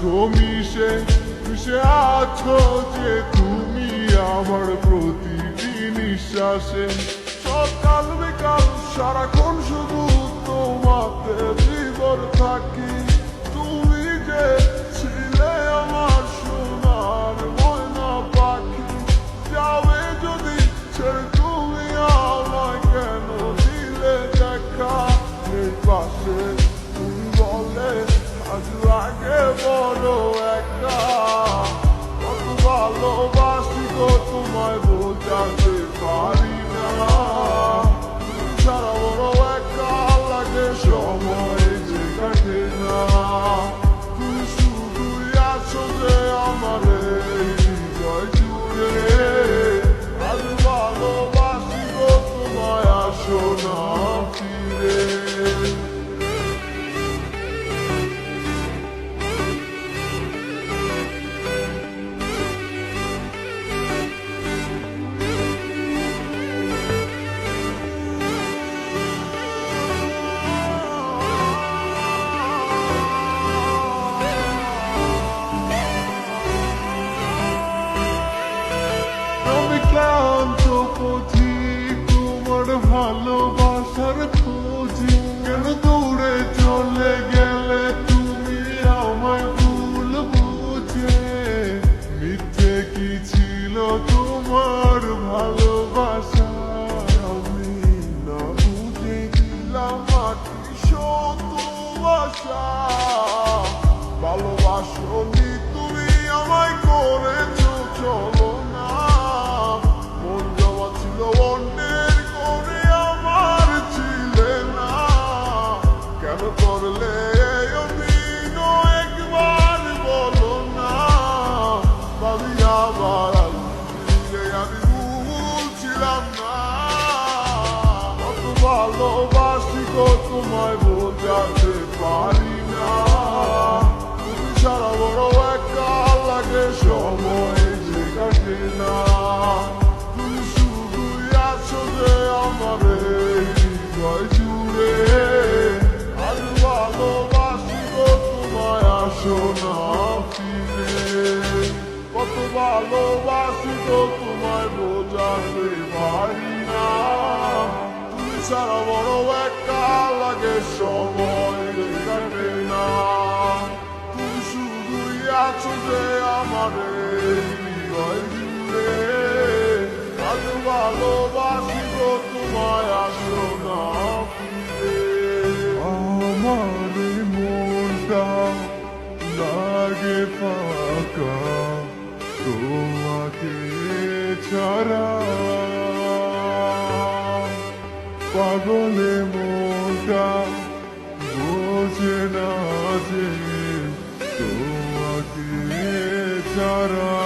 আছো মিশে মিশে আছো যে তুমি আমার প্রতিটি নিঃশ্বাসে। সকাল বিকাল সারাক্ষণ শুধু তোমাতে বিভোর থাকি। তুমি যে ছিলে আমার সোনার ময়না পাখি, যাবে যদি ছেড়ে তুমি আমায় কেন দিলে দেখা? এই পাশে তুমি বলে আজ লাগে বড় একা। কত ভালোবাসি গো তোমায় বোঝাতে পারি না। তুমি ছাড়া বড় একা লাগে, সময় যে কাটে না। তুমি শুধুই আছো যে আমার এই হৃদয় জুড়ে। আজ ভালোবাসি গো তোমায়, আসো না ফিরে। আমি ক্লান্ত পথিক তোমার ভালোবাসার খোঁজে। কেন দূরে চলে গেলে তুমি আমায় ভুল বুঝে? মিথ্যে কি ছিল তোমার ভালোবাসা, আমি না বুঝে দিলাম মাটি শত আশা। ভালোবাসনি তুমি আমায় করেছো চলো না। মন জমা ছিল অন্যের করে, আমার ছিলে না। কেন করলে এই অভিনয় একবার বলো না? ভাবি আবার ফিরে আমি ভুলছিলাম না। কত ভালোবাসি গো তোমায় বোঝাতে পারি না। তুমি ছাড়া বড় একা লাগে, সময় যে কাটে না। তুমি শুধুই আছো যে আমার এই হৃদয় জুড়ে। আজ ভালোবাসি গো তোমায়, আসো না ফিরে। কত ভালোবাসি গো তোমায় বোঝাতে পারি না। তুমি ছাড়া বড় একা লাগে, সময় যে কাটে না। তুমি শুধুই আছো যে আমার এই হৃদয় জুড়ে। আজ ভালোবাসি গো তোমায়, আসো না ফিরে। আমার মনটা লাগে ফাঁকা তোমাকে ছাড়া। পাগলে মনটা বোঝে না যে তোমাকে ছাড়া।